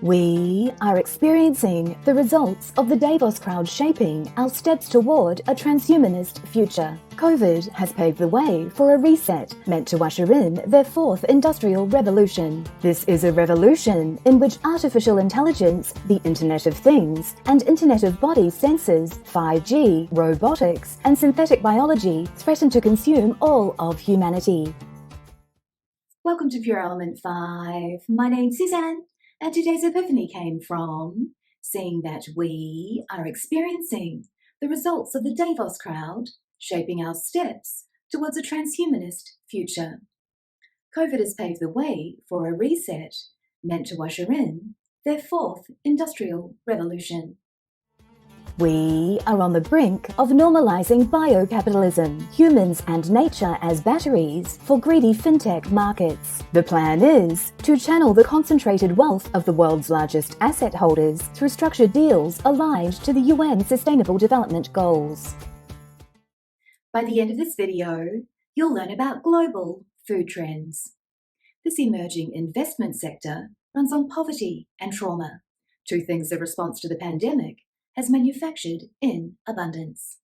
We are experiencing the results of the Davos crowd shaping our steps toward a transhumanist future. COVID has paved the way for a reset meant to usher in their fourth industrial revolution. This is a revolution in which artificial intelligence, the Internet of Things, and Internet of Body sensors, 5G, robotics, and synthetic biology threaten to consume all of humanity. Welcome to Pure Element 5. My name's Suzanne. And today's epiphany came from seeing that we are experiencing the results of the Davos crowd shaping our steps towards a transhumanist future. COVID has paved the way for a reset meant to usher in their fourth industrial revolution. We are on the brink of normalizing biocapitalism, humans and nature as batteries for greedy fintech markets. The plan is to channel the concentrated wealth of the world's largest asset holders through structured deals aligned to the UN Sustainable Development Goals. By the end of this video, you'll learn about global food trends. This emerging investment sector runs on poverty and trauma, two things the response to the pandemic has manufactured in abundance.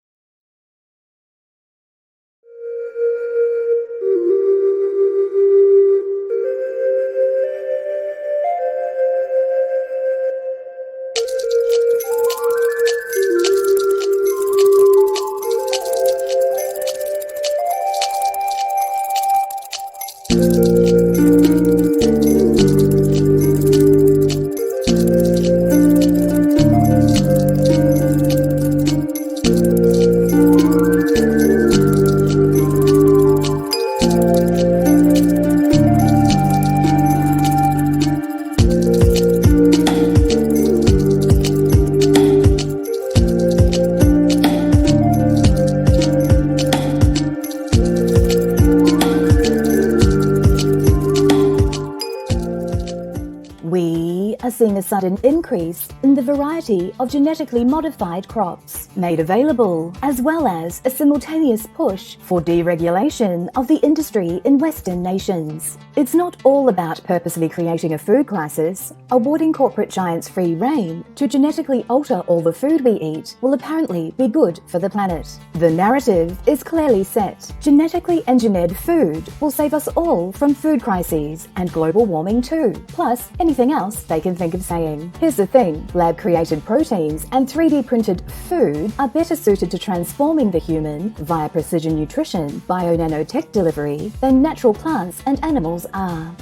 We are seeing a sudden increase in the variety of genetically modified crops made available, as well as a simultaneous push for deregulation of the industry in Western nations. It's not all about purposely creating a food crisis. Awarding corporate giants free rein to genetically alter all the food we eat will apparently be good for the planet. The narrative is clearly set. Genetically engineered food will save us all from food crises and global warming too, plus anything else they can think of saying. Here's the thing, lab-created proteins and 3D printed food are better suited to transforming the human via precision nutrition, bio-nanotech delivery than natural plants and animals are.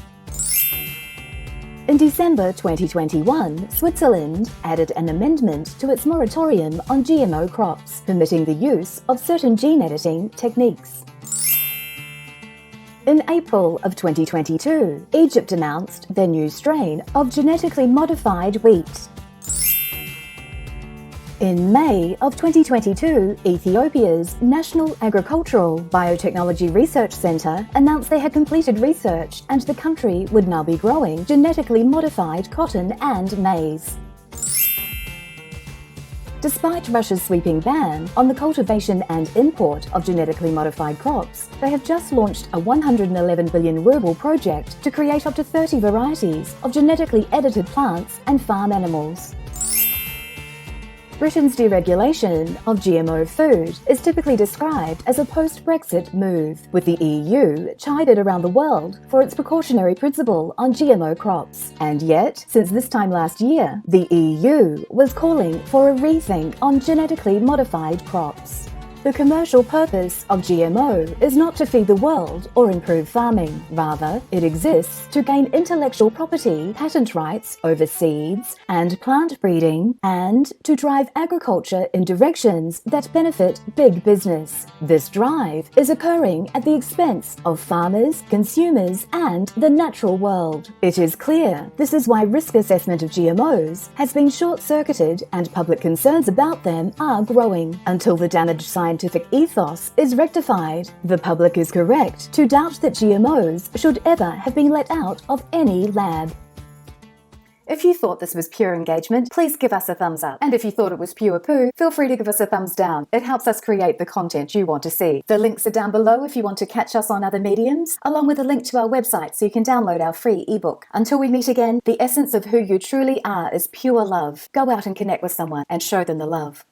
In December 2021, Switzerland added an amendment to its moratorium on GMO crops, permitting the use of certain gene editing techniques. In April of 2022, Egypt announced their new strain of genetically modified wheat. In May of 2022, Ethiopia's National Agricultural Biotechnology Research Center announced they had completed research and the country would now be growing genetically modified cotton and maize. Despite Russia's sweeping ban on the cultivation and import of genetically modified crops, they have just launched a 111 billion ruble project to create up to 30 varieties of genetically edited plants and farm animals. Britain's deregulation of GMO food is typically described as a post-Brexit move, with the EU chided around the world for its precautionary principle on GMO crops. And yet, since this time last year, the EU was calling for a rethink on genetically modified crops. The commercial purpose of GMO is not to feed the world or improve farming. Rather, it exists to gain intellectual property, patent rights over seeds and plant breeding, and to drive agriculture in directions that benefit big business. This drive is occurring at the expense of farmers, consumers, and the natural world. It is clear this is why risk assessment of GMOs has been short-circuited and public concerns about them are growing. Until the damaged scientific ethos is rectified, the public is correct to doubt that GMOs should ever have been let out of any lab. If you thought this was pure engagement, please give us a thumbs up. And if you thought it was pure poo, feel free to give us a thumbs down. It helps us create the content you want to see. The links are down below if you want to catch us on other mediums, along with a link to our website so you can download our free ebook. Until we meet again, the essence of who you truly are is pure love. Go out and connect with someone and show them the love.